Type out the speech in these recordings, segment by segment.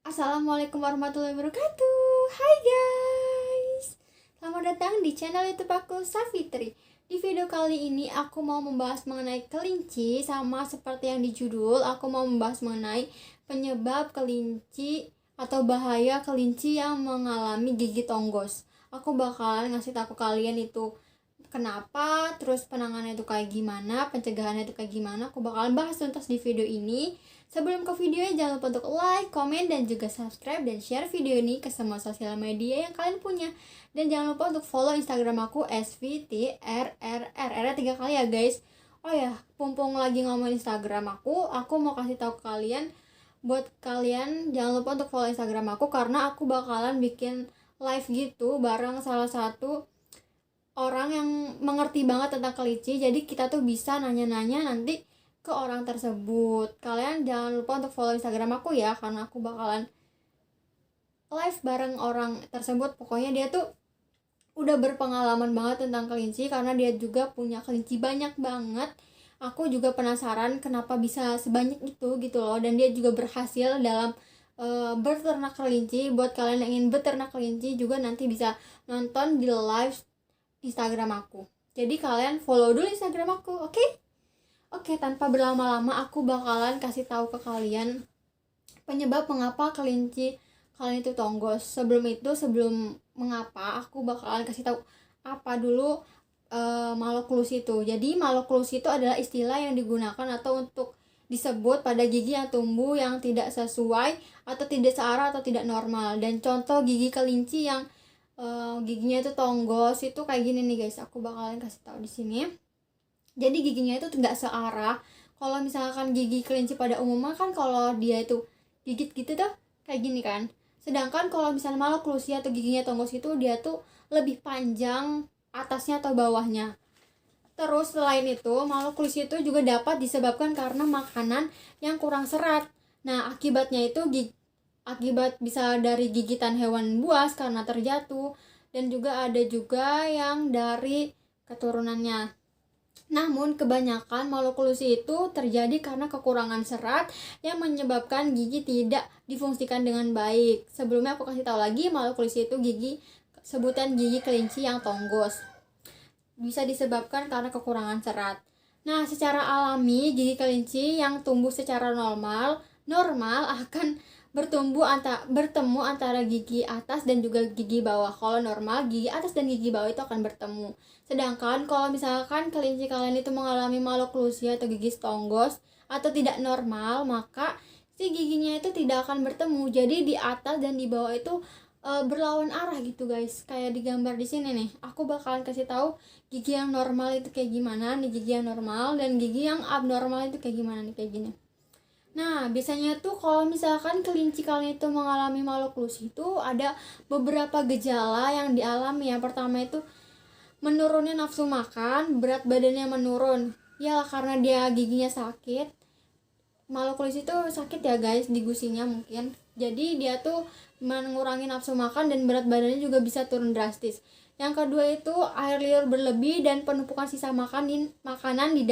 Assalamualaikum warahmatullahi wabarakatuh. Hai guys, selamat datang di channel YouTube aku, Safitri. Di video kali ini aku mau membahas mengenai kelinci. Sama seperti yang di judul, aku mau membahas mengenai penyebab kelinci atau bahaya kelinci yang mengalami gigi tonggos. Aku bakalan ngasih tahu ke kalian itu kenapa, terus penanganannya itu kayak gimana, pencegahannya itu kayak gimana. Aku bakalan bahas tuntas di video ini. Sebelum ke videonya, jangan lupa untuk like, komen, dan juga subscribe dan share video ini ke semua sosial media yang kalian punya. Dan jangan lupa untuk follow Instagram aku SVTRRR. R 3 kali ya guys. Oh ya, mumpung lagi ngomong Instagram aku mau kasih tahu ke kalian, buat kalian jangan lupa untuk follow Instagram aku karena aku bakalan bikin live gitu bareng salah satu orang yang mengerti banget tentang kelinci. Jadi kita tuh bisa nanya-nanya nanti ke orang tersebut. Kalian jangan lupa untuk follow Instagram aku ya, karena aku bakalan live bareng orang tersebut. Pokoknya dia tuh udah berpengalaman banget tentang kelinci karena dia juga punya kelinci banyak banget. Aku juga penasaran kenapa bisa sebanyak itu gitu loh, dan dia juga berhasil dalam berternak kelinci. Buat kalian yang ingin beternak kelinci juga nanti bisa nonton di live Instagram aku. Jadi kalian follow dulu Instagram aku, oke? Oke, tanpa berlama-lama aku bakalan kasih tahu ke kalian penyebab mengapa kelinci kalian itu tonggos. Sebelum mengapa, aku bakalan kasih tahu apa dulu maloklus itu. Jadi maloklus itu adalah istilah yang digunakan atau untuk disebut pada gigi yang tumbuh yang tidak sesuai atau tidak searah atau tidak normal. Dan contoh gigi kelinci yang giginya itu tonggos itu kayak gini nih guys. Aku bakalan kasih tahu di sini. Jadi giginya itu nggak searah. Kalau misalkan gigi kelinci pada umumnya kan kalau dia itu gigit gitu tuh kayak gini kan. Sedangkan kalau misalnya maloklusia atau giginya tonggos itu dia tuh lebih panjang atasnya atau bawahnya. Terus selain itu, maloklusia itu juga dapat disebabkan karena makanan yang kurang serat. Nah, akibatnya itu akibat bisa dari gigitan hewan buas karena terjatuh, dan juga ada juga yang dari keturunannya. Namun kebanyakan maloklusi itu terjadi karena kekurangan serat yang menyebabkan gigi tidak difungsikan dengan baik. Sebelumnya aku kasih tahu lagi, maloklusi itu sebutan gigi kelinci yang tonggos. Bisa disebabkan karena kekurangan serat. Nah, secara alami gigi kelinci yang tumbuh secara normal akan bertemu antara gigi atas dan juga gigi bawah. Kalau normal, gigi atas dan gigi bawah itu akan bertemu. Sedangkan kalau misalkan kelinci kalian itu mengalami maloklusi atau gigi tonggos atau tidak normal, maka si giginya itu tidak akan bertemu. Jadi di atas dan di bawah itu berlawan arah gitu guys. Kayak digambar di sini nih. Aku bakalan kasih tahu gigi yang normal itu kayak gimana nih, gigi yang normal, dan gigi yang abnormal itu kayak gimana nih, kayak gini. Nah, biasanya tuh kalau misalkan kelinci kalian itu mengalami maloklusi itu ada beberapa gejala yang dialami. Yang pertama itu menurunnya nafsu makan, berat badannya menurun. Ya karena dia giginya sakit. Maloklusi itu sakit ya guys, di gusinya mungkin. Jadi dia tuh mengurangi nafsu makan dan berat badannya juga bisa turun drastis. Yang kedua itu air liur berlebih dan penumpukan sisa makanan di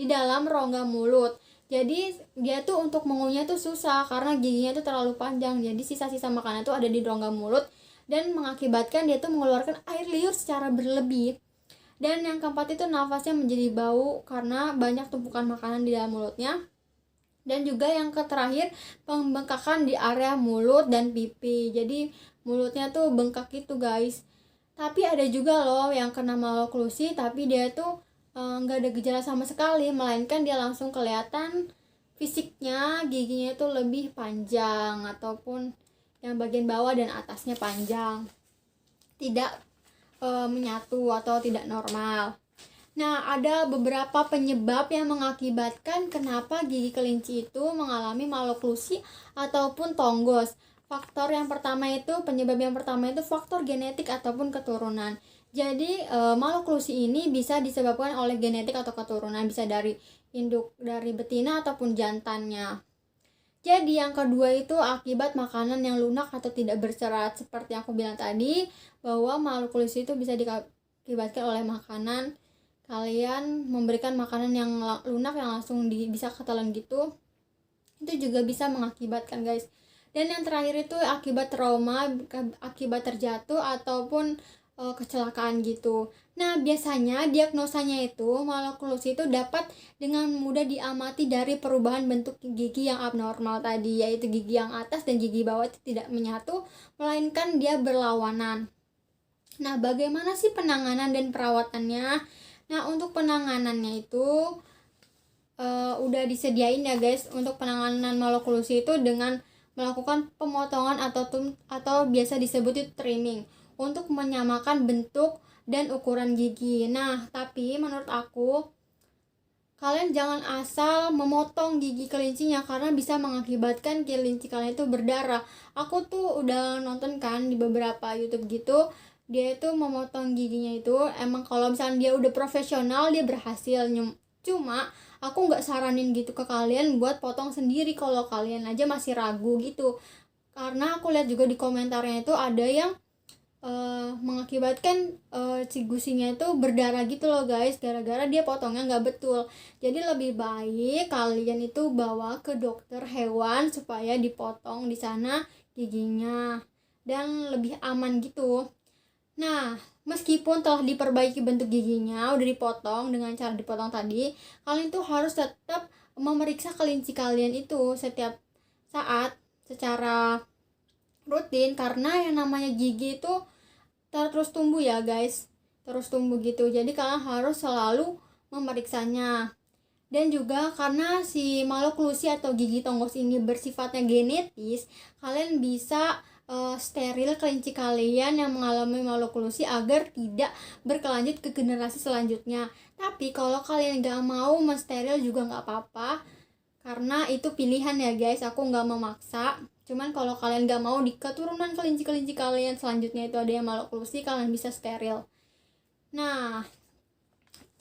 dalam rongga mulut. Jadi dia tuh untuk mengunyah tuh susah karena giginya tuh terlalu panjang. Jadi sisa-sisa makanan tuh ada di rongga mulut dan mengakibatkan dia tuh mengeluarkan air liur secara berlebih. Dan yang keempat itu nafasnya menjadi bau karena banyak tumpukan makanan di dalam mulutnya. Dan juga yang terakhir, pembengkakan di area mulut dan pipi. Jadi mulutnya tuh bengkak gitu guys. Tapi ada juga loh yang kena maloklusi tapi dia tuh nggak ada gejala sama sekali, melainkan dia langsung kelihatan fisiknya giginya itu lebih panjang ataupun yang bagian bawah dan atasnya panjang, tidak menyatu atau tidak normal. Nah, ada beberapa penyebab yang mengakibatkan kenapa gigi kelinci itu mengalami maloklusi ataupun tonggos. Penyebab yang pertama itu faktor genetik ataupun keturunan. Jadi maloklusi ini bisa disebabkan oleh genetik atau keturunan, bisa dari induk, dari betina ataupun jantannya. Jadi yang kedua itu akibat makanan yang lunak atau tidak berserat. Seperti yang aku bilang tadi, bahwa maloklusi itu bisa diakibatkan oleh makanan. Kalian memberikan makanan yang lunak yang langsung bisa ketelan gitu, itu juga bisa mengakibatkan guys. Dan yang terakhir itu akibat trauma, akibat terjatuh ataupun kecelakaan gitu. Nah, biasanya diagnosanya itu maloklusi itu dapat dengan mudah diamati dari perubahan bentuk gigi yang abnormal tadi, yaitu gigi yang atas dan gigi bawah itu tidak menyatu, melainkan dia berlawanan. Nah, bagaimana sih penanganan dan perawatannya? Nah, untuk penanganannya itu udah disediain ya guys. Untuk penanganan maloklusi itu dengan melakukan pemotongan atau biasa disebut itu trimming untuk menyamakan bentuk dan ukuran gigi. Nah, tapi menurut aku kalian jangan asal memotong gigi kelincinya karena bisa mengakibatkan kelinci kalian itu berdarah. Aku tuh udah nonton kan di beberapa YouTube gitu, dia itu memotong giginya itu emang kalau misalnya dia udah profesional dia berhasil. Cuma aku nggak saranin gitu ke kalian buat potong sendiri kalau kalian aja masih ragu gitu, karena aku lihat juga di komentarnya itu ada yang mengakibatkan si gusinya itu berdarah gitu loh guys, gara-gara dia potongnya nggak betul. Jadi lebih baik kalian itu bawa ke dokter hewan supaya dipotong di sana giginya dan lebih aman gitu. Nah, meskipun telah diperbaiki bentuk giginya, udah dipotong dengan cara dipotong tadi, kalian tuh harus tetap memeriksa kelinci kalian itu setiap saat secara rutin, karena yang namanya gigi itu terus tumbuh ya guys, terus tumbuh gitu. Jadi kalian harus selalu memeriksanya. Dan juga karena si maloklusi atau gigi tonggos ini bersifatnya genetis, kalian bisa steril kelinci kalian yang mengalami maloklusi agar tidak berkelanjut ke generasi selanjutnya. Tapi kalau kalian gak mau mensteril juga gak apa-apa, karena itu pilihan ya guys, aku gak memaksa. Cuman kalau kalian gak mau di keturunan kelinci-kelinci kalian selanjutnya itu ada yang maloklusi, kalian bisa steril. Nah,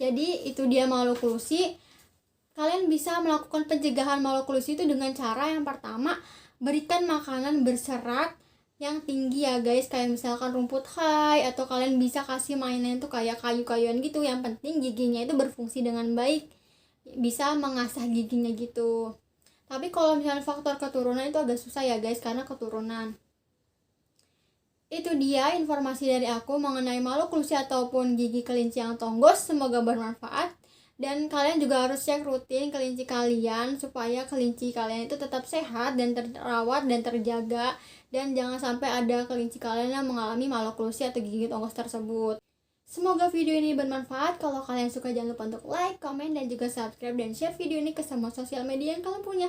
jadi itu dia maloklusi. Kalian bisa melakukan pencegahan maloklusi itu dengan cara yang pertama, berikan makanan berserat yang tinggi ya guys, kayak misalkan rumput hai, atau kalian bisa kasih mainan tuh kayak kayu-kayuan gitu. Yang penting giginya itu berfungsi dengan baik, bisa mengasah giginya gitu. Tapi kalau misalnya faktor keturunan itu agak susah ya guys, karena keturunan. Itu dia informasi dari aku mengenai maloklusi ataupun gigi kelinci yang tonggos. Semoga bermanfaat. Dan kalian juga harus cek rutin kelinci kalian supaya kelinci kalian itu tetap sehat dan terawat dan terjaga. Dan jangan sampai ada kelinci kalian yang mengalami maloklusi atau gigi tonggos tersebut. Semoga video ini bermanfaat. Kalau kalian suka jangan lupa untuk like, komen, dan juga subscribe dan share video ini ke semua sosial media yang kalian punya.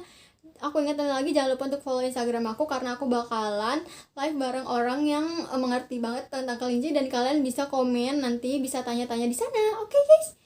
Aku ingatkan lagi, jangan lupa untuk follow Instagram aku karena aku bakalan live bareng orang yang mengerti banget tentang kelinci, dan kalian bisa komen nanti, bisa tanya-tanya di sana. Oke guys.